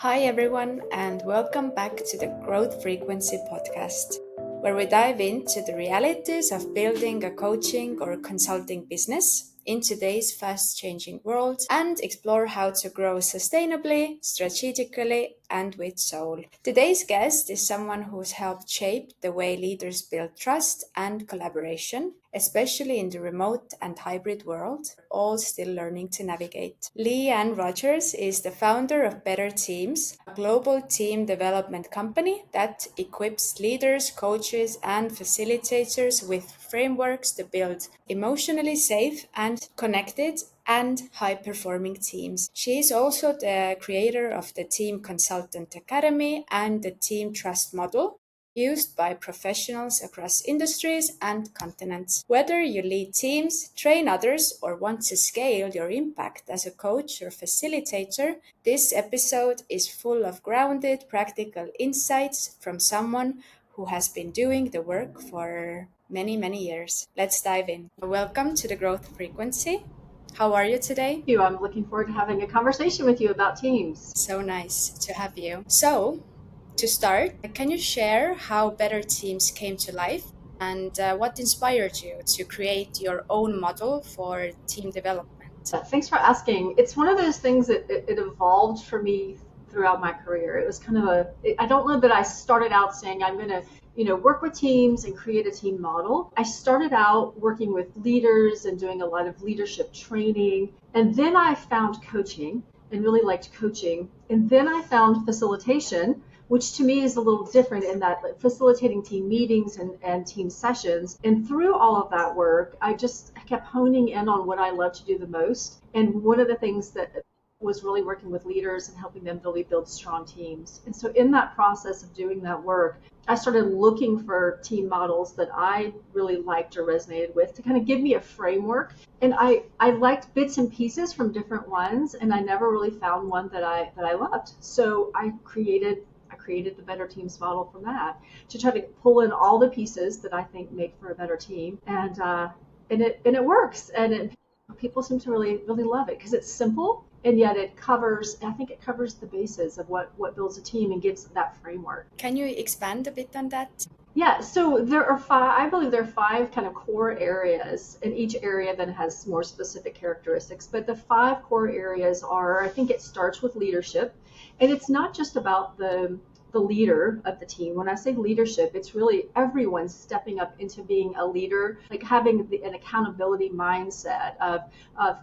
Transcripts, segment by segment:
Hi, everyone, and welcome back to the Growth Frequency podcast, where we dive into the realities of building a coaching or consulting business in today's fast changing world and explore how to grow sustainably, strategically, and with soul. Today's guest is someone who's helped shape the way leaders build trust and collaboration, especially in the remote and hybrid world, all still learning to navigate. Leigh Ann Rodgers is the founder of Better Teams, a global team development company that equips leaders, coaches, and facilitators with frameworks to build emotionally safe and connected and high-performing teams. She is also the creator of the Team Consultant Academy and the Team Trust Model, used by professionals across industries and continents. Whether you lead teams, train others, or want to scale your impact as a coach or facilitator, this episode is full of grounded, practical insights from someone who has been doing the work for many years. Let's dive in. Welcome to the Growth Frequency. How are you today? I'm looking forward to having a conversation with you about teams. So nice to have you. So, to start, can you share how Better Teams came to life and what inspired you to create your own model for team development? Thanks for asking. It's one of those things that it evolved for me throughout my career. It was kind of I don't know that I started out saying I'm going to work with teams and create a team model. I started out working with leaders and doing a lot of leadership training. And then I found coaching and really liked coaching. And then I found facilitation, which to me is a little different in that facilitating team meetings and team sessions. And through all of that work, I kept honing in on what I love to do the most. And one of the things that was really working with leaders and helping them really build strong teams. And so in that process of doing that work, I started looking for team models that I really liked or resonated with to kind of give me a framework. And I liked bits and pieces from different ones, and I never really found one that I loved. So I created the Better Teams model from that to try to pull in all the pieces that I think make for a better team, and it works, and people seem to really love it because it's simple, and yet it covers the bases of what builds a team and gives that framework. Can you expand a bit on that? Yeah, so I believe there are five kind of core areas, and each area then has more specific characteristics. But the five core areas are, I think it starts with leadership, and it's not just about the leader of the team. When I say leadership, it's really everyone stepping up into being a leader, like having an accountability mindset of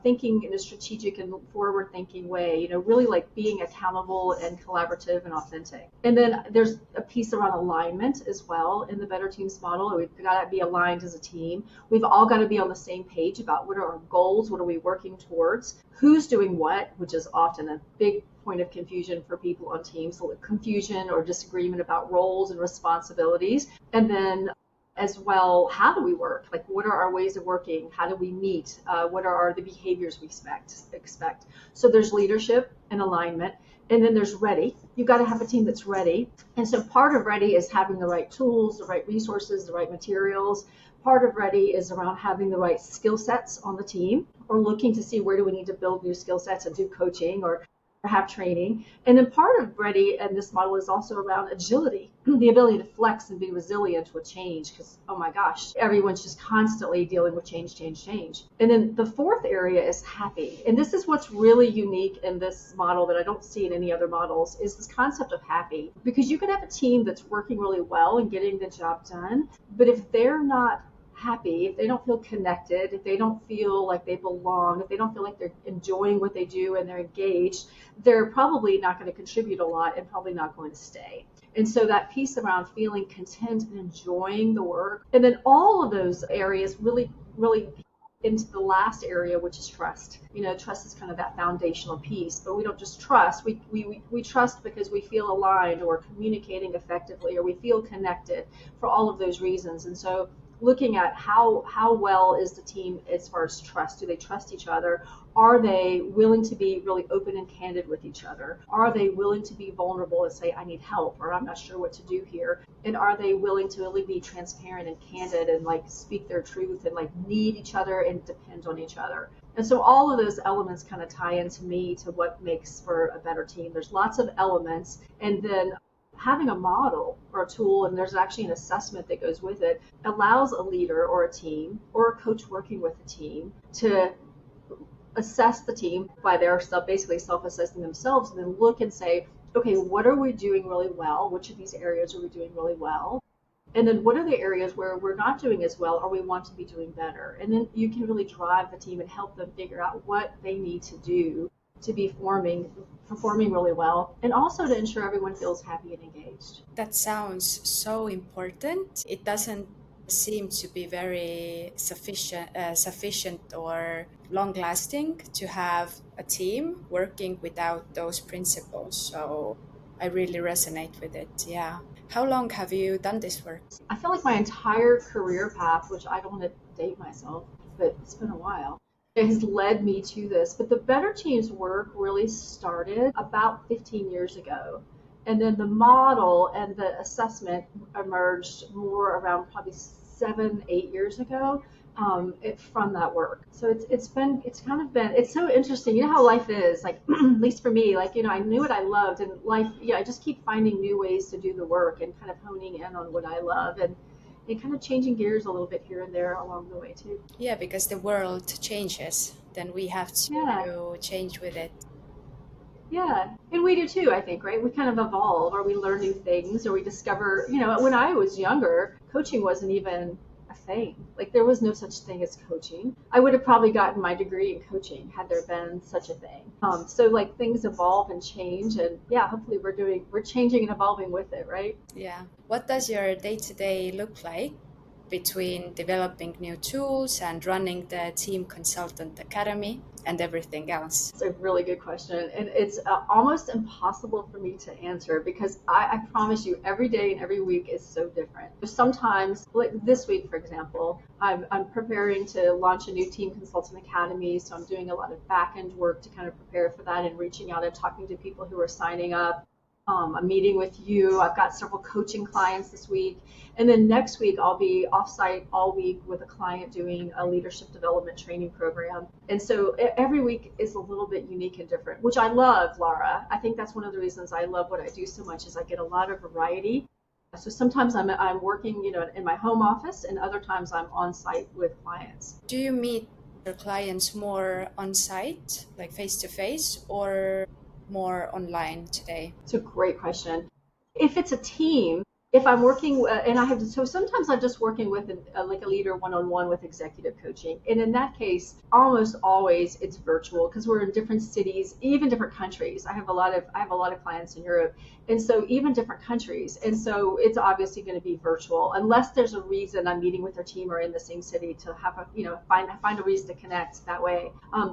thinking in a strategic and forward-thinking way, really like being accountable and collaborative and authentic. And then there's a piece around alignment as well in the Better Teams model. We've got to be aligned as a team. We've all got to be on the same page about what are our goals, what are we working towards, who's doing what, which is often a big point of confusion for people on teams, confusion or disagreement about roles and responsibilities. And then as well, how do we work? Like, what are our ways of working? How do we meet? What are the behaviors we expect? So there's leadership and alignment. And then there's ready. You've got to have a team that's ready. And so part of ready is having the right tools, the right resources, the right materials. Part of ready is around having the right skill sets on the team, or looking to see where do we need to build new skill sets and do coaching or have training. And then part of ready and this model is also around agility, the ability to flex and be resilient with change, because oh my gosh, everyone's just constantly dealing with change. And then the fourth area is happy. And this is what's really unique in this model that I don't see in any other models, is this concept of happy. Because you can have a team that's working really well and getting the job done, but if they're not happy, if they don't feel connected, if they don't feel like they belong, if they don't feel like they're enjoying what they do and they're engaged, they're probably not going to contribute a lot and probably not going to stay. And so that piece around feeling content and enjoying the work, and then all of those areas really into the last area, which is trust. Trust is kind of that foundational piece, but we don't just trust. We trust because we feel aligned or communicating effectively, or we feel connected for all of those reasons. And so looking at how well is the team as far as trust. Do they trust each other? Are they willing to be really open and candid with each other? Are they willing to be vulnerable and say, I need help, or I'm not sure what to do here? And are they willing to really be transparent and candid and like speak their truth and like need each other and depend on each other? And so all of those elements kind of tie into me to what makes for a better team. There's lots of elements, and then having a model or a tool, and there's actually an assessment that goes with it, allows a leader or a team or a coach working with a team to assess the team by their basically self-assessing themselves, and then look and say, okay, what are we doing really well? Which of these areas are we doing really well? And then what are the areas where we're not doing as well or we want to be doing better? And then you can really drive the team and help them figure out what they need to do to be performing really well, and also to ensure everyone feels happy and engaged. That sounds so important. It doesn't seem to be very sufficient or long lasting to have a team working without those principles. So I really resonate with it. Yeah. How long have you done this work? I feel like my entire career path, which I don't want to date myself, but it's been a while, it has led me to this. But the Better Teams work really started about 15 years ago. And then the model and the assessment emerged more around probably 7, 8 years ago, from that work. So it's so interesting. You know how life is, like at least for me, like, I knew what I loved, and life, I just keep finding new ways to do the work and kind of honing in on what I love, and kind of changing gears a little bit here and there along the way too. Yeah, because the world changes, then we have Yeah. to change with it. Yeah, and we do too, I think, right? We kind of evolve, or we learn new things, or we discover, when I was younger, coaching wasn't even a thing. Like, there was no such thing as coaching. I would have probably gotten my degree in coaching had there been such a thing. So like things evolve and change, and yeah, hopefully we're changing and evolving with it, right? Yeah. What does your day-to-day look like between developing new tools and running the Team Consultant Academy and everything else? It's a really good question, and it's almost impossible for me to answer because I promise you, every day and every week is so different. Sometimes, like this week, for example, I'm preparing to launch a new Team Consultant Academy, so I'm doing a lot of back-end work to kind of prepare for that and reaching out and talking to people who are signing up. I'm meeting with you. I've got several coaching clients this week. And then next week, I'll be offsite all week with a client doing a leadership development training program. And so every week is a little bit unique and different, which I love, Laura. I think that's one of the reasons I love what I do so much is I get a lot of variety. So sometimes I'm working, in my home office, and other times I'm on site with clients. Do you meet your clients more on site, like face to face, or more online today? It's a great question. If it's a team, if I'm working, and so sometimes I'm just working with like a leader one-on-one with executive coaching. And in that case, almost always it's virtual because we're in different cities, even different countries. I have a lot of clients in Europe. And so even different countries. And so it's obviously going to be virtual unless there's a reason I'm meeting with their team or in the same city to have find a reason to connect that way.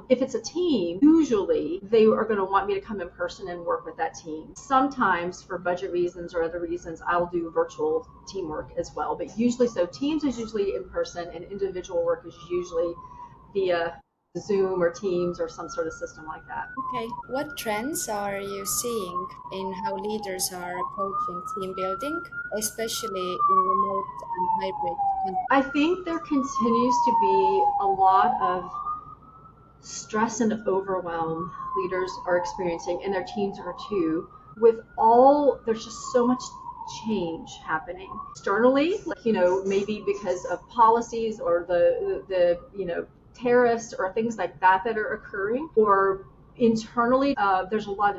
If it's a team, usually they are going to want me to come in person and work with that team. Sometimes for budget reasons or other reasons, I'll do virtual teamwork as well. But usually, so teams is usually in person and individual work is usually via Zoom or Teams or some sort of system like that. Okay. What trends are you seeing in how leaders are approaching team building, especially in remote and hybrid contexts? I think there continues to be a lot of stress and overwhelm leaders are experiencing, and their teams are too. There's just so much change happening externally, like, maybe because of policies or the tariffs or things like that are occurring, or internally,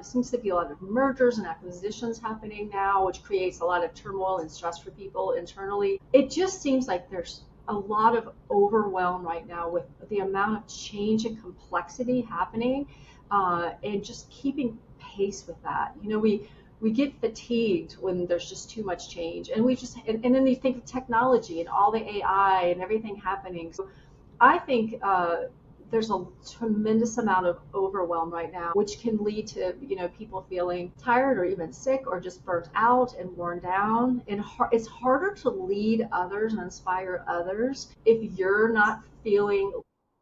seems to be a lot of mergers and acquisitions happening now, which creates a lot of turmoil and stress for people internally. It just seems like there's a lot of overwhelm right now with the amount of change and complexity happening, and just keeping pace with that. We get fatigued when there's just too much change, and and then you think of technology and all the AI and everything happening. So I think there's a tremendous amount of overwhelm right now, which can lead to people feeling tired or even sick or just burnt out and worn down. And it's harder to lead others and inspire others if you're not feeling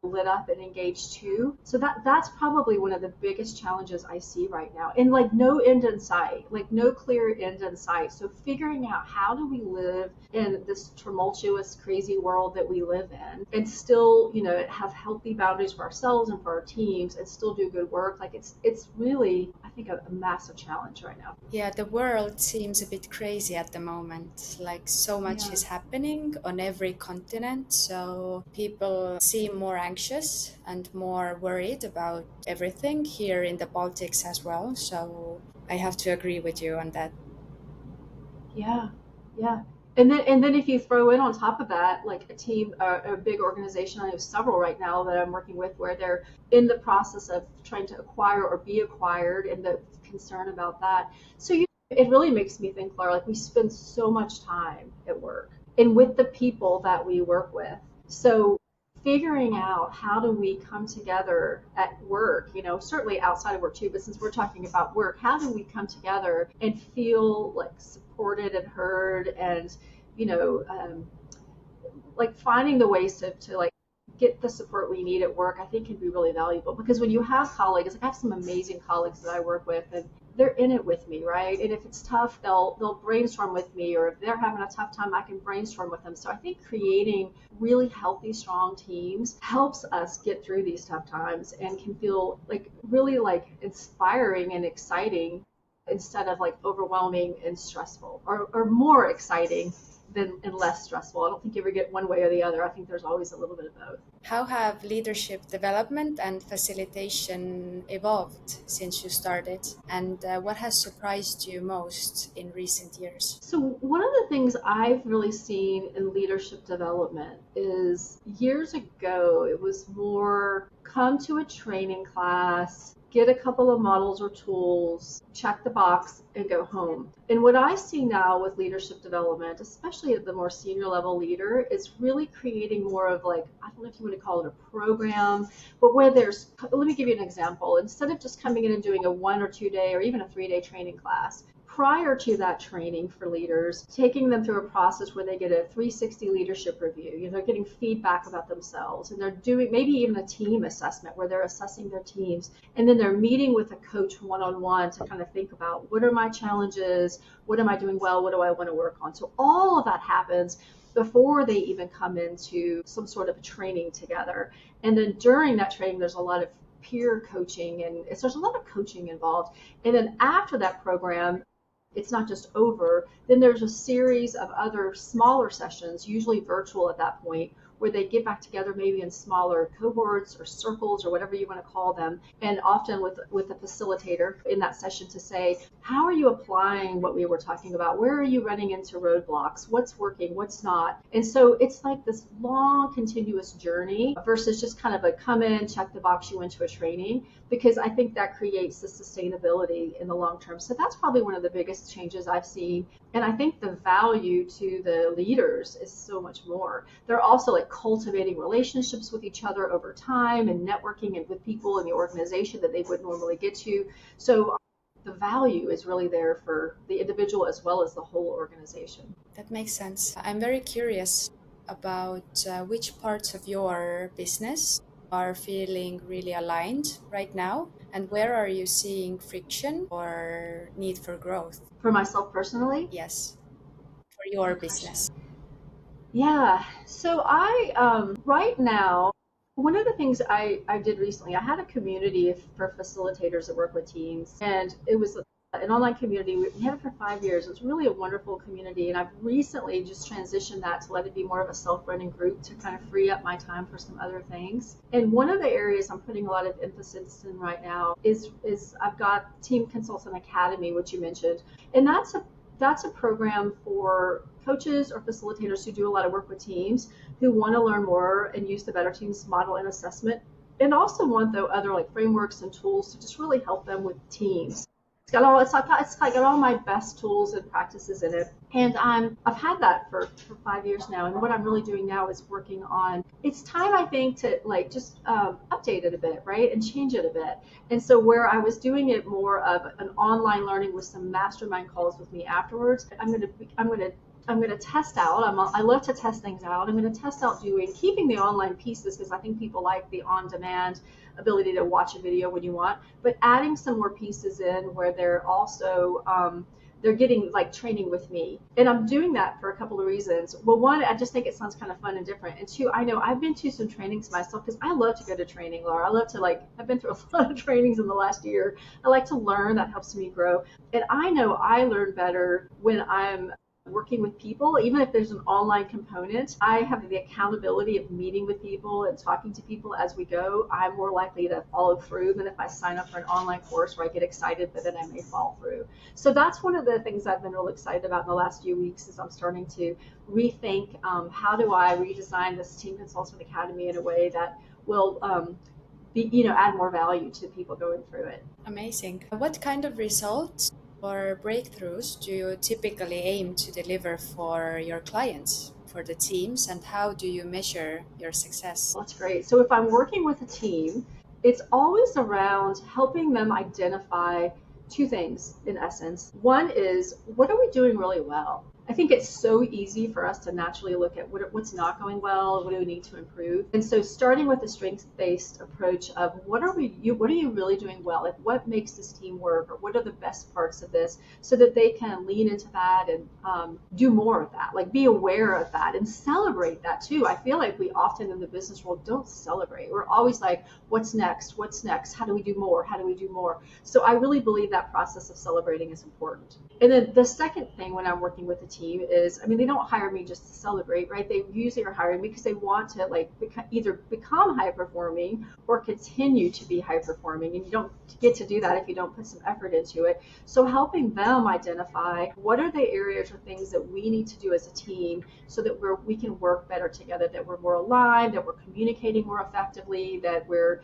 lit up and engaged too. So that's probably one of the biggest challenges I see right now. And like no end in sight, like no clear end in sight. So figuring out how do we live in this tumultuous, crazy world that we live in and still, have healthy boundaries for ourselves and for our teams and still do good work. Like it's really, I think, a massive challenge right now. Yeah, the world seems a bit crazy at the moment. Like so much Yeah. is happening on every continent. So people seem more anxious and more worried about everything here in the Baltics as well. So I have to agree with you on that. Yeah, yeah. And then if you throw in on top of that, like a team, a big organization, I have several right now that I'm working with where they're in the process of trying to acquire or be acquired and the concern about that. So it really makes me think, Laura, like we spend so much time at work and with the people that we work with. So figuring out how do we come together at work, certainly outside of work too, but since we're talking about work, how do we come together and feel like supported and heard and, you know, um, like finding the ways to like get the support we need at work, I think can be really valuable because when you have colleagues, like I have some amazing colleagues that I work with and they're in it with me, right? And if it's tough, they'll brainstorm with me, or if they're having a tough time, I can brainstorm with them. So I think creating really healthy, strong teams helps us get through these tough times and can feel like really like inspiring and exciting instead of like overwhelming and stressful, or more exciting than and less stressful. I don't think you ever get one way or the other. I think there's always a little bit of both. How have leadership development and facilitation evolved since you started? And what has surprised you most in recent years? So one of the things I've really seen in leadership development is years ago, it was more come to a training class, get a couple of models or tools, check the box, and go home. And what I see now with leadership development, especially at the more senior level leader, is really creating more of like, I don't know if you want to call it a program, but where let me give you an example. Instead of just coming in and doing a 1 or 2 day or even a 3 day training class, prior to that training for leaders, taking them through a process where they get a 360 leadership review. They're getting feedback about themselves and they're doing maybe even a team assessment where they're assessing their teams. And then they're meeting with a coach one-on-one to kind of think about what are my challenges? What am I doing well? What do I want to work on? So all of that happens before they even come into some sort of a training together. And then during that training, there's a lot of peer coaching and there's a lot of coaching involved. And then after that program, it's not just over, then there's a series of other smaller sessions, usually virtual at that point, where they get back together maybe in smaller cohorts or circles or whatever you want to call them, and often with a facilitator in that session to say, how are you applying what we were talking about? Where are you running into roadblocks? What's working? What's not? And so it's like this long, continuous journey versus just kind of a come in, check the box, you went to a training, because I think that creates the sustainability in the long term. So that's probably one of the biggest changes I've seen. And I think the value to the leaders is so much more. They're also like cultivating relationships with each other over time and networking and with people in the organization that they would normally get to. So the value is really there for the individual as well as the whole organization. That makes sense. I'm very curious about which parts of your business are feeling really aligned right now, and where are you seeing friction or need for growth? For myself personally, Yes, for your good question. business. Yeah. So right now, one of the things I did recently, I had a community for facilitators that work with teams, and it was an online community. We had it for 5 years. It was really a wonderful community, and I've recently just transitioned that to let it be more of a self-running group to kind of free up my time for some other things. And one of the areas I'm putting a lot of emphasis in right now is I've got Team Consultant Academy, which you mentioned, and that's a program for coaches or facilitators who do a lot of work with teams who want to learn more and use the Better Teams model and assessment, and also want the other like frameworks and tools to just really help them with teams. It's got all my best tools and practices in it. And I've had that for 5 years now. And what I'm really doing now is working on, it's time, I think, to like just update it a bit, right? And change it a bit. And so where I was doing it more of an online learning with some mastermind calls with me afterwards, I'm going to I'm going to test out. I love to test things out. I'm going to test out keeping the online pieces because I think people like the on-demand ability to watch a video when you want, but adding some more pieces in where they're also they're getting like training with me. And I'm doing that for a couple of reasons. Well, one, I just think it sounds kind of fun and different. And two, I know I've been to some trainings myself because I love to go to training, Laura. I love to I've been through a lot of trainings in the last year. I like to learn. That helps me grow. And I know I learn better when I'm working with people, even if there's an online component. I have the accountability of meeting with people and talking to people as we go. I'm more likely to follow through than if I sign up for an online course where I get excited, but then I may fall through. So that's one of the things I've been really excited about in the last few weeks is I'm starting to rethink how do I redesign this Team Consultant Academy in a way that will add more value to people going through it. Amazing. What kind of results or breakthroughs do you typically aim to deliver for your clients, for the teams, and how do you measure your success? That's great. So if I'm working with a team, it's always around helping them identify two things in essence. One is, what are we doing really well? I think it's so easy for us to naturally look at what's not going well, what do we need to improve. And so starting with a strengths-based approach of what are you really doing well? Like what makes this team work, or what are the best parts of this, so that they can lean into that and do more of that, like be aware of that and celebrate that too. I feel like we often in the business world don't celebrate. We're always like, what's next? What's next? How do we do more? How do we do more? So I really believe that process of celebrating is important. And then the second thing when I'm working with a team is, they don't hire me just to celebrate, right? They usually are hiring me because they want to either become high performing or continue to be high performing. And you don't get to do that if you don't put some effort into it. So helping them identify what are the areas or things that we need to do as a team so that we can work better together, that we're more aligned, that we're communicating more effectively, that we're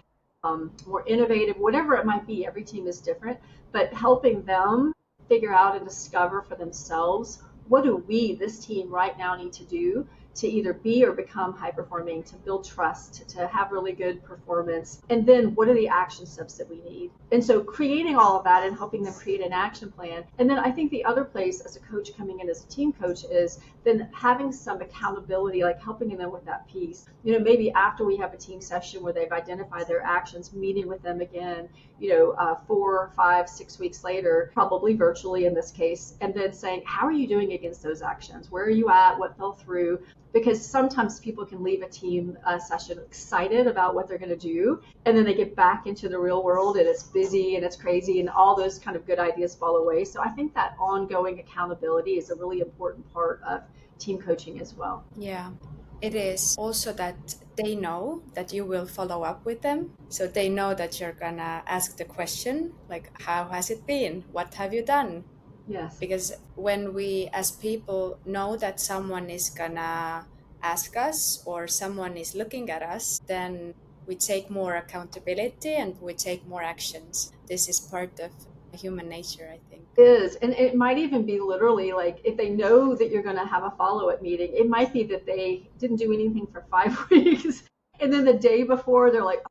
more innovative, whatever it might be. Every team is different, but helping them figure out and discover for themselves, what do we, this team right now, need to do to either be or become high performing, to build trust, to have really good performance, and then what are the action steps that we need. And so creating all of that and helping them create an action plan. And then I think the other place as a coach coming in as a team coach is then having some accountability, like helping them with that piece. Maybe after we have a team session where they've identified their actions, meeting with them again, 4, 5, 6 weeks later, probably virtually in this case, and then saying, how are you doing against those actions? Where are you at? What fell through? Because sometimes people can leave a team session excited about what they're going to do, and then they get back into the real world and it's busy and it's crazy and all those kind of good ideas fall away. So I think that ongoing accountability is a really important part of team coaching as well. Yeah, it is also that they know that you will follow up with them. So they know that you're gonna ask the question, like, how has it been? What have you done? Yes. Because when we as people know that someone is gonna ask us or someone is looking at us, then we take more accountability and we take more actions. This is part of human nature, I think. It is. And it might even be literally like if they know that you're going to have a follow-up meeting, it might be that they didn't do anything for 5 weeks. And then the day before, they're like,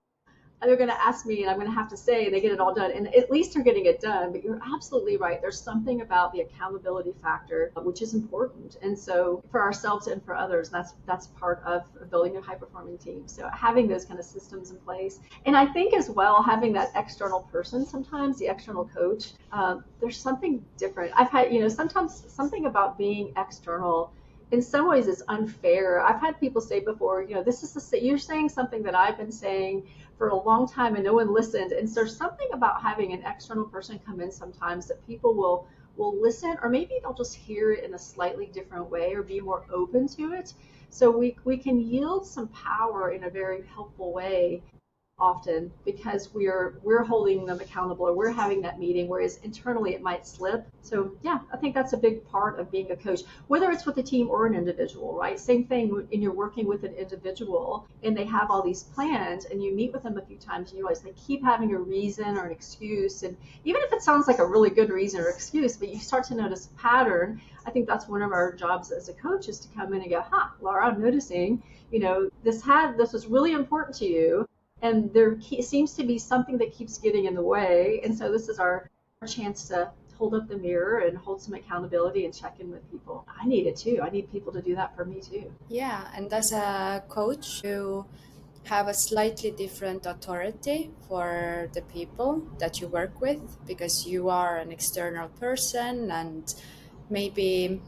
they're going to ask me and I'm going to have to say, and they get it all done. And at least they're getting it done. But you're absolutely right. There's something about the accountability factor, which is important. And so for ourselves and for others, that's part of building a high performing team. So having those kind of systems in place. And I think as well, having that external person, sometimes the external coach, there's something different. I've had, sometimes something about being external in some ways is unfair. I've had people say before, you're saying something that I've been saying for a long time and no one listened. And so there's something about having an external person come in sometimes that people will listen, or maybe they'll just hear it in a slightly different way or be more open to it. So we can yield some power in a very helpful way often because we're holding them accountable or we're having that meeting, whereas internally it might slip. So yeah, I think that's a big part of being a coach, whether it's with a team or an individual, right? Same thing when you're working with an individual and they have all these plans and you meet with them a few times and you realize they keep having a reason or an excuse. And even if it sounds like a really good reason or excuse, but you start to notice a pattern, I think that's one of our jobs as a coach is to come in and go, Laura, I'm noticing, this was really important to you. And there seems to be something that keeps getting in the way. And so this is our chance to hold up the mirror and hold some accountability and check in with people. I need it too. I need people to do that for me too. Yeah, and as a coach, you have a slightly different authority for the people that you work with because you are an external person, and maybe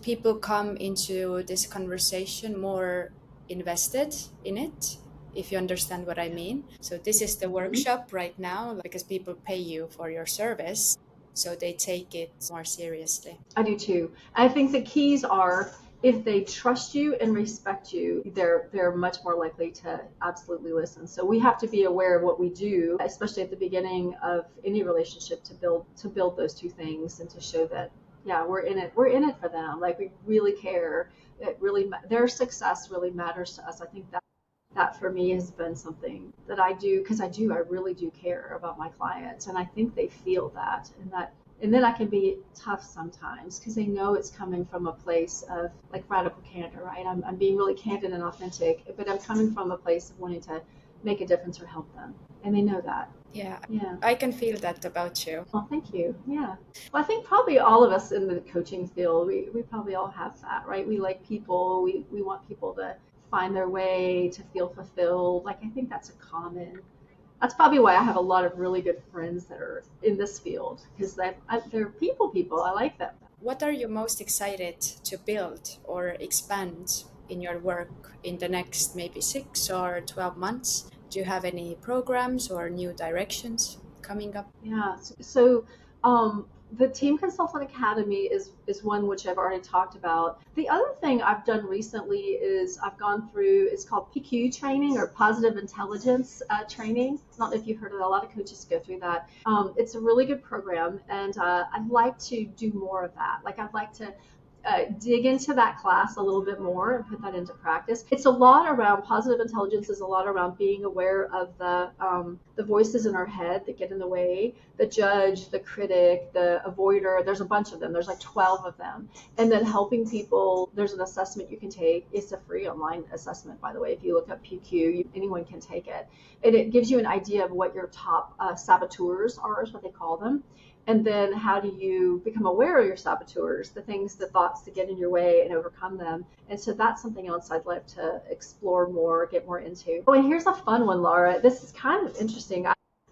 people come into this conversation more invested in it, if you understand what I mean. So this is the Mhm. workshop right now because people pay you for your service, so they take it more seriously. I do too. I think the keys are if they trust you and respect you, they're much more likely to absolutely listen. So we have to be aware of what we do, especially at the beginning of any relationship, to build those two things and to show that yeah, we're in it for them. Like we really care. It really their success really matters to us. I think that for me has been something that I do because I really do care about my clients, and I think they feel that, and then I can be tough sometimes because they know it's coming from a place of like radical candor, right? I'm being really candid and authentic, but I'm coming from a place of wanting to make a difference or help them, and they know that. Yeah, Yeah. I can feel that about you. Well, thank you. Yeah. Well, I think probably all of us in the coaching field, we probably all have that, right? We like people. We want people to find their way, to feel fulfilled. Like, I think that's probably why I have a lot of really good friends that are in this field because they're people. I like them. What are you most excited to build or expand in your work in the next maybe 6 or 12 months? Do you have any programs or new directions coming up? Yeah. So the Team Consultant Academy is one which I've already talked about. The other thing I've done recently is I've gone through. It's called PQ training or Positive Intelligence training. I don't know if you've heard of it. A lot of coaches go through that. It's a really good program, and I'd like to do more of that. Like I'd like to dig into that class a little bit more and put that into practice. It's a lot around positive intelligence. Is a lot around being aware of the voices in our head that get in the way, the judge, the critic, the avoider. There's a bunch of them. There's like 12 of them, and then helping people. There's an assessment you can take. It's a free online assessment, by the way. If you look up PQ, anyone can take it, and it gives you an idea of what your top saboteurs are, is what they call them. And then how do you become aware of your saboteurs, the things, the thoughts that get in your way and overcome them? And so that's something else I'd like to explore more, get more into. Oh, and here's a fun one, Laura. This is kind of interesting.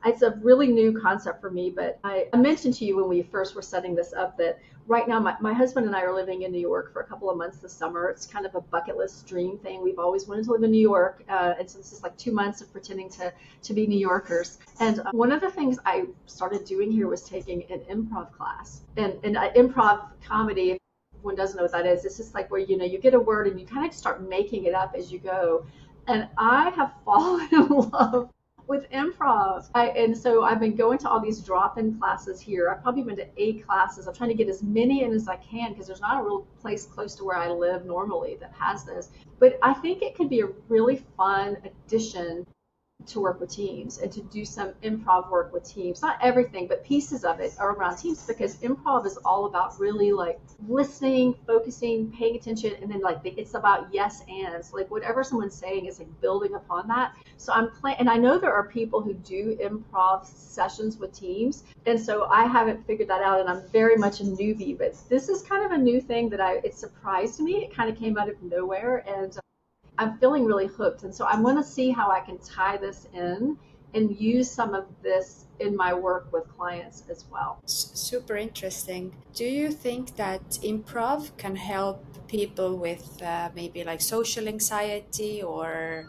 It's a really new concept for me, but I mentioned to you when we first were setting this up that right now my husband and I are living in New York for a couple of months this summer. It's kind of a bucket list dream thing. We've always wanted to live in New York, and so this is like 2 months of pretending to be New Yorkers. And one of the things I started doing here was taking an improv class, and improv comedy. If one doesn't know what that is, it's just like where you get a word and you kind of start making it up as you go. And I have fallen in love with improv. And so I've been going to all these drop-in classes here. I've probably been to 8 classes. I'm trying to get as many in as I can because there's not a real place close to where I live normally that has this. But I think it could be a really fun addition to work with teams and to do some improv work with teams. Not everything, but pieces of it are around teams because improv is all about really like listening, focusing, paying attention, and then like it's about yes ands. Like whatever someone's saying is like building upon that. So I'm playing, and I know there are people who do improv sessions with teams, and so I haven't figured that out, and I'm very much a newbie. But this is kind of a new thing that it surprised me. It kind of came out of nowhere, and I'm feeling really hooked. And so I want to see how I can tie this in and use some of this in my work with clients as well. Super interesting. Do you think that improv can help people with maybe like social anxiety or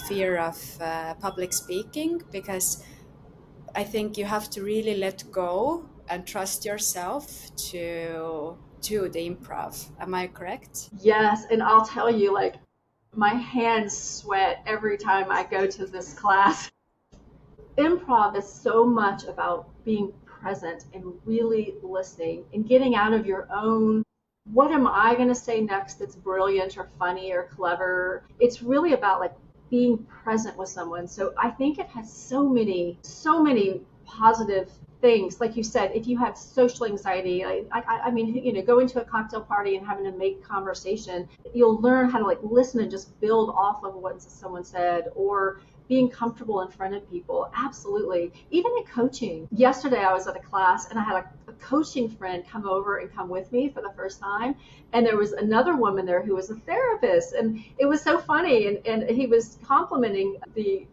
fear of public speaking? Because I think you have to really let go and trust yourself to do the improv. Am I correct? Yes, and I'll tell you, like, my hands sweat every time I go to this class. Improv is so much about being present and really listening and getting out of your own, what am I going to say next that's brilliant or funny or clever? It's really about like being present with someone. So I think it has so many positive things. Like you said, if you have social anxiety, I mean, going to a cocktail party and having to make conversation, you'll learn how to like listen and just build off of what someone said, or being comfortable in front of people. Absolutely. Even in coaching. Yesterday I was at a class and I had a coaching friend come over and come with me for the first time. And there was another woman there who was a therapist. And it was so funny. And he was complimenting the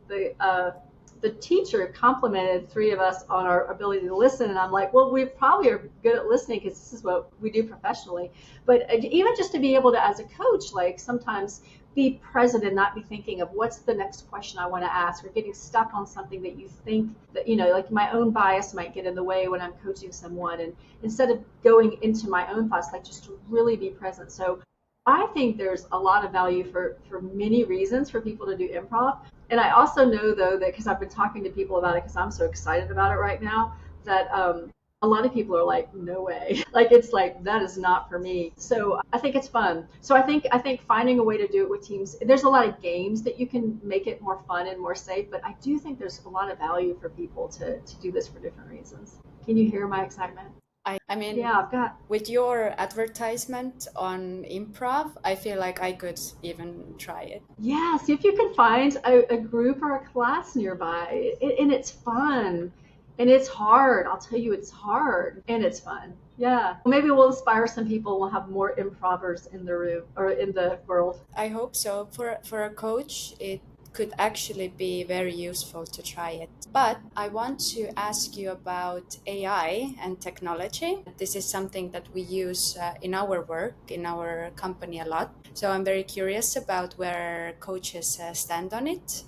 teacher complimented three of us on our ability to listen. And I'm like, well, we probably are good at listening because this is what we do professionally. But even just to be able to, as a coach, like sometimes be present and not be thinking of what's the next question I want to ask, or getting stuck on something that you think that, like my own bias might get in the way when I'm coaching someone. And instead of going into my own thoughts, like just to really be present. So I think there's a lot of value for many reasons for people to do improv. And I also know, though, that because I've been talking to people about it because I'm so excited about it right now, that a lot of people are like, no way. Like, it's like, that is not for me. So I think it's fun. So I think finding a way to do it with teams, there's a lot of games that you can make it more fun and more safe, but I do think there's a lot of value for people to do this for different reasons. Can you hear my excitement? I mean, Yeah, I've got. with your advertisement on improv, I feel like I could even try it. Yeah, see if you can find a group or a class nearby. And it's fun. And it's hard. I'll tell you, it's hard. And it's fun. Yeah. Maybe we'll inspire some people. We'll have more improvers in the room or in the world. I hope so. For a coach, it could actually be very useful to try it. But I want to ask you about AI and technology. This is something that we use in our work, in our company a lot. So I'm very curious about where coaches stand on it.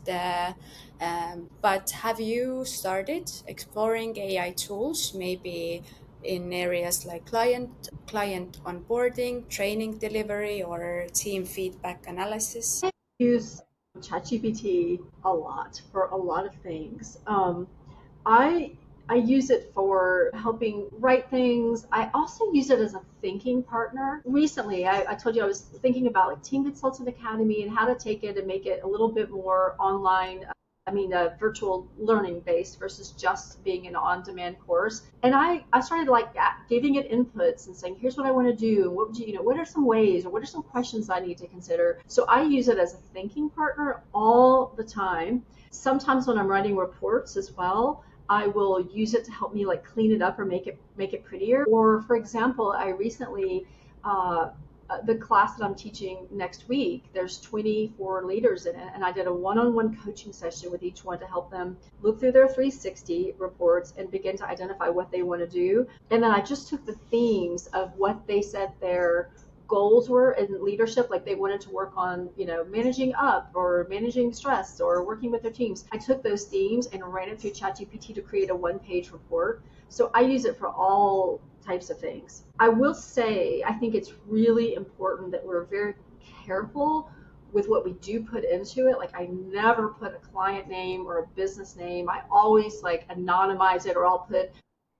But have you started exploring AI tools, maybe in areas like client onboarding, training delivery, or team feedback analysis? I use ChatGPT a lot for a lot of things. I I use it for helping write things. I also use it as a thinking partner. Recently, I told you I was thinking about like Team Consultant Academy and how to take it and make it a little bit more online. Virtual learning based versus just being an on-demand course. And I started like giving it inputs and saying, here's what I want to do. What would what are some ways or what are some questions I need to consider? So I use it as a thinking partner all the time. Sometimes when I'm writing reports as well, I will use it to help me like clean it up or make it prettier. Or for example, I recently the class that I'm teaching next week, there's 24 leaders in it, and I did a one-on-one coaching session with each one to help them look through their 360 reports and begin to identify what they want to do. And then I just took the themes of what they said their goals were in leadership, like they wanted to work on, managing up or managing stress or working with their teams. I took those themes and ran it through ChatGPT to create a one-page report. So I use it for all types of things. I will say, I think it's really important that we're very careful with what we do put into it. Like I never put a client name or a business name. I always like anonymize it, or I'll put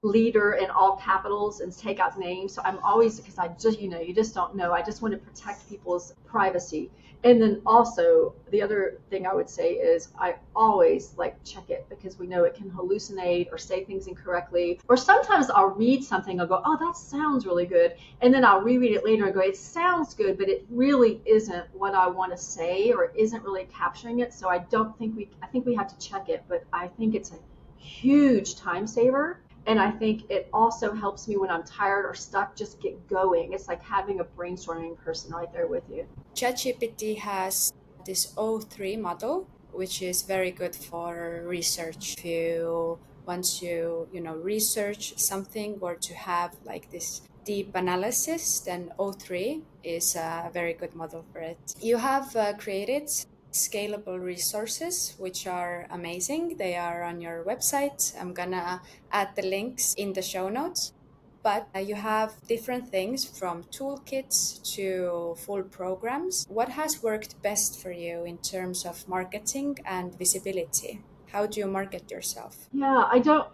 leader in all capitals and take out names. So I'm always, because I just, you just don't know. I just want to protect people's privacy. And then also the other thing I would say is I always like check it, because we know it can hallucinate or say things incorrectly. Or sometimes I'll read something, I'll go, oh, that sounds really good. And then I'll reread it later and go, it sounds good, but it really isn't what I want to say, or isn't really capturing it. So I think we have to check it, but I think it's a huge time saver. And I think it also helps me when I'm tired or stuck, just get going. It's like having a brainstorming person right there with you. ChatGPT has this O3 model, which is very good for research. If you want to, research something or to have like this deep analysis, then O3 is a very good model for it. You have created scalable resources, which are amazing. They are on your website. I'm gonna add the links in the show notes. But you have different things from toolkits to full programs. What has worked best for you in terms of marketing and visibility? How do you market yourself? Yeah, I don't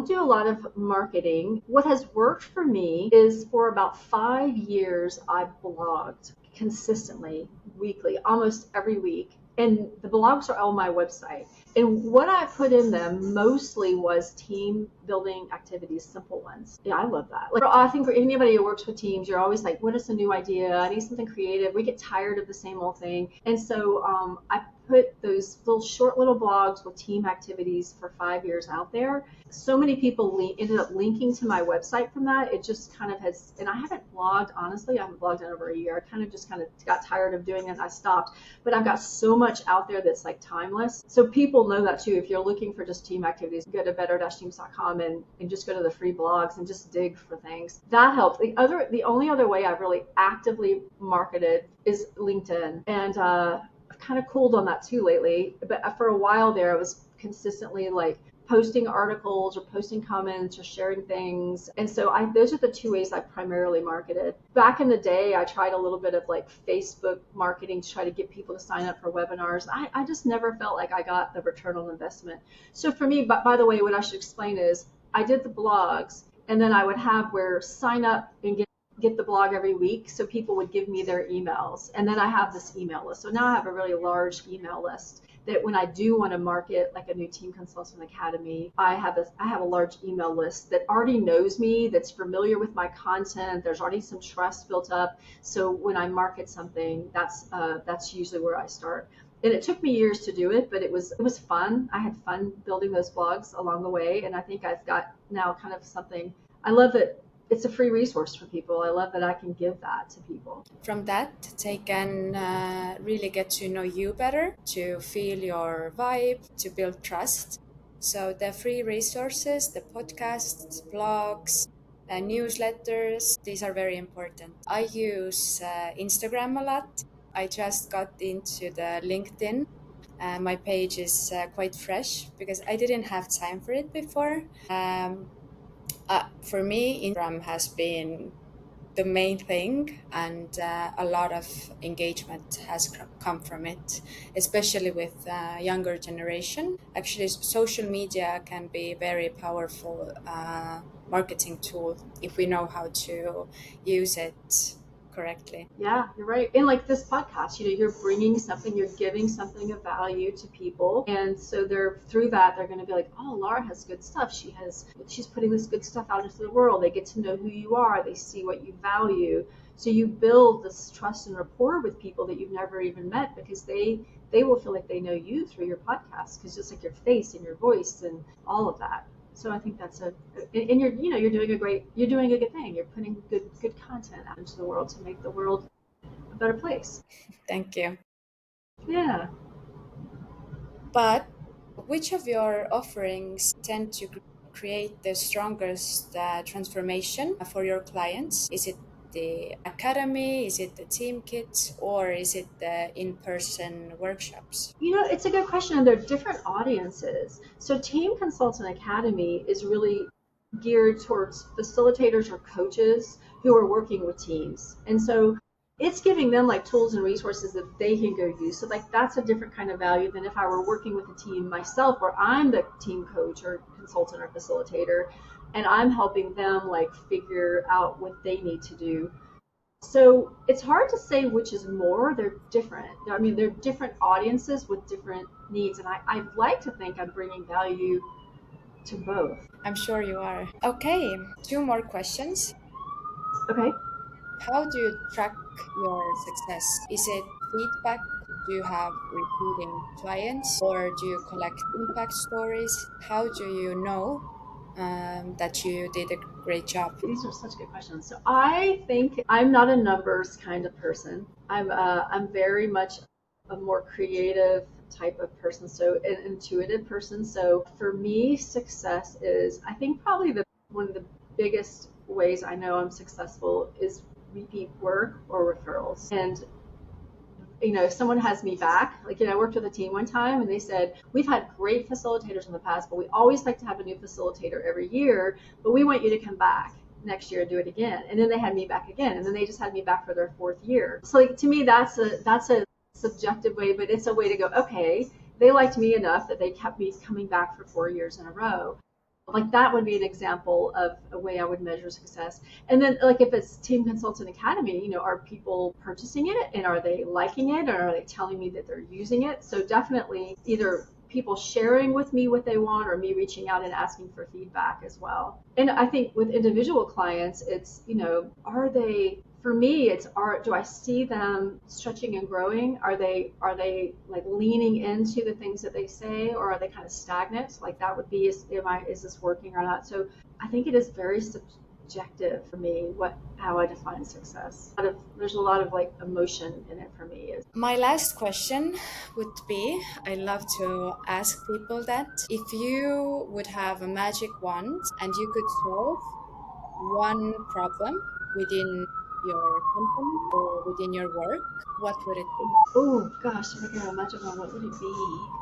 do a lot of marketing. What has worked for me is for about 5 years, I blogged consistently, weekly, almost every week. And the blogs are on my website. And what I put in them mostly was team building activities, simple ones. Yeah, I love that. Like, I think for anybody who works with teams, you're always like, what is a new idea? I need something creative. We get tired of the same old thing. And so I put those little short little blogs with team activities for 5 years out there. So many people ended up linking to my website from that. It just kind of has, and I haven't blogged, honestly, I haven't blogged in over a year. I kind of got tired of doing it and I stopped. But I've got so much out there that's like timeless. So people know that too. If you're looking for just team activities, go to better-teams.com and just go to the free blogs and just dig for things. That helps. The only other way I've really actively marketed is LinkedIn. And I've kind of cooled on that too lately. But for a while there, I was consistently like posting articles or posting comments or sharing things. And so those are the two ways I primarily marketed. Back in the day, I tried a little bit of like Facebook marketing to try to get people to sign up for webinars. I just never felt like I got the return on investment. So for me, by the way, what I should explain is I did the blogs and then I would have where sign up and get the blog every week. So people would give me their emails. And then I have this email list. So now I have a really large email list that when I do want to market like a new Team Consultant Academy, I have a large email list that already knows me, that's familiar with my content. There's already some trust built up. So when I market something, that's usually where I start. And it took me years to do it, but it was fun. I had fun building those blogs along the way. And I think I've got now kind of something. I love that it's a free resource for people. I love that I can give that to people. From that, they can really get to know you better, to feel your vibe, to build trust. So the free resources, the podcasts, blogs, newsletters, these are very important. I use Instagram a lot. I just got into the LinkedIn. My page is quite fresh because I didn't have time for it before. For me, Instagram has been the main thing, and a lot of engagement has come from it, especially with younger generation. Actually, social media can be a very powerful marketing tool if we know how to use it correctly. Yeah, you're right. And like this podcast, you're bringing something, you're giving something of value to people. And so through that, they're going to be like, oh, Laura has good stuff. She's putting this good stuff out into the world. They get to know who you are. They see what you value. So you build this trust and rapport with people that you've never even met because they will feel like they know you through your podcast because just like your face and your voice and all of that. So I think that's and you're doing a good thing. You're putting good content out into the world to make the world a better place. Thank you. Yeah. But which of your offerings tend to create the strongest transformation for your clients? Is it the academy? Is it the team kits? Or is it the in-person workshops? It's a good question. They're different audiences. So Team Consultant Academy is really geared towards facilitators or coaches who are working with teams. And so it's giving them like tools and resources that they can go use. So like that's a different kind of value than if I were working with a team myself where I'm the team coach or consultant or facilitator and I'm helping them like figure out what they need to do. So it's hard to say which is more. They're different. I mean, they're different audiences with different needs. And I like to think I'm bringing value to both. I'm sure you are. Okay, 2 more questions. Okay. How do you track your success? Is it feedback? Do you have repeating clients or do you collect impact stories? How do you know that you did a great job? These are such good questions. So I think I'm not a numbers kind of person. I'm very much a more creative type of person, so an intuitive person. So for me, success is, I think probably one of the biggest ways I know I'm successful is repeat work or referrals. And if someone has me back, like, I worked with a team one time and they said, we've had great facilitators in the past, but we always like to have a new facilitator every year, but we want you to come back next year and do it again. And then they had me back again. And then they just had me back for their 4th year. So like, to me, that's a subjective way, but it's a way to go, okay, they liked me enough that they kept me coming back for 4 years in a row. Like that would be an example of a way I would measure success. And then like if it's Team Consultant Academy, are people purchasing it and are they liking it or are they telling me that they're using it? So definitely either people sharing with me what they want or me reaching out and asking for feedback as well. And I think with individual clients, it's, are they, for me, do I see them stretching and growing? Are they like leaning into the things that they say, or are they kind of stagnant? Like that would be, is this working or not? So I think it is very subjective for me, how I define success. There's a lot of like emotion in it for me. My last question would be, I love to ask people that if you would have a magic wand and you could solve one problem within your company or within your work, what would it be? Oh gosh, if I could have a magic wand, what would it be?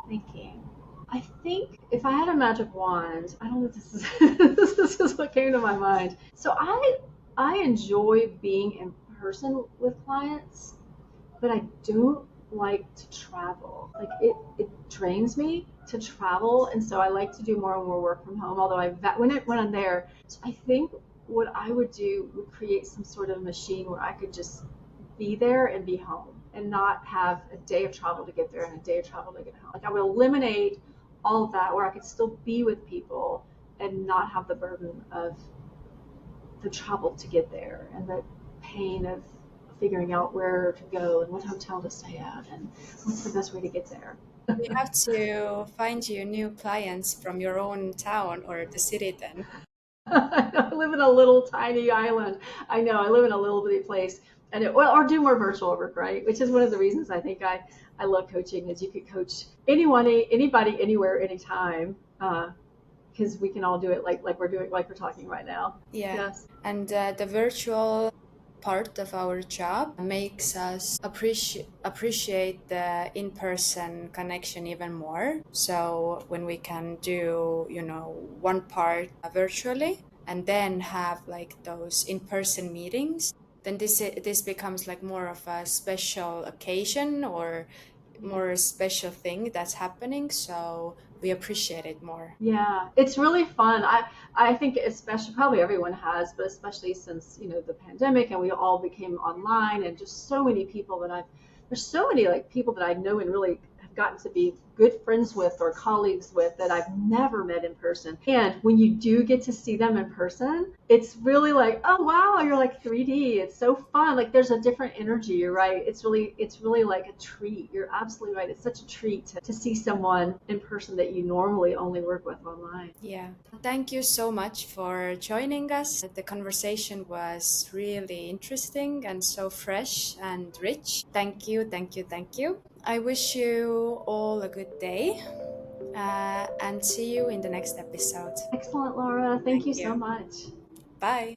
Thinking. I think if I had a magic wand, I don't know if this is this is what came to my mind. So I enjoy being in person with clients, but I don't like to travel. Like it drains me to travel, and so I like to do more and more work from home. Although when I'm there, so I think what I would do would create some sort of machine where I could just be there and be home and not have a day of travel to get there and a day of travel to get home. Like I would eliminate all of that where I could still be with people and not have the burden of the travel to get there and the pain of figuring out where to go and what hotel to stay at and what's the best way to get there. You have to find you new clients from your own town or the city then. I live in a little tiny island. I know I live in a little bitty place, and or do more virtual work, right? Which is one of the reasons I think I love coaching is you could coach anybody, anywhere, anytime, because we can all do it like we're doing, like we're talking right now. Yeah. Yes. And the virtual part of our job makes us appreciate the in-person connection even more. So when we can do, one part virtually and then have like those in-person meetings, then this becomes like more of a special occasion or more special thing that's happening. So we appreciate it more. Yeah, it's really fun. I think especially probably everyone has, but especially since, the pandemic and we all became online and just so many people there's so many like people that I know and really have gotten to be good friends with or colleagues with that I've never met in person. And when you do get to see them in person, it's really like, oh wow, you're like 3D. It's so fun. Like there's a different energy. You're right. It's really like a treat. You're absolutely right. It's such a treat to see someone in person that you normally only work with online. Yeah. Thank you so much for joining us. The conversation was really interesting and so fresh and rich. Thank you, thank you, thank you. I wish you all a good day and see you in the next episode. Excellent, Laura. Thank Thank you so you. much. Bye.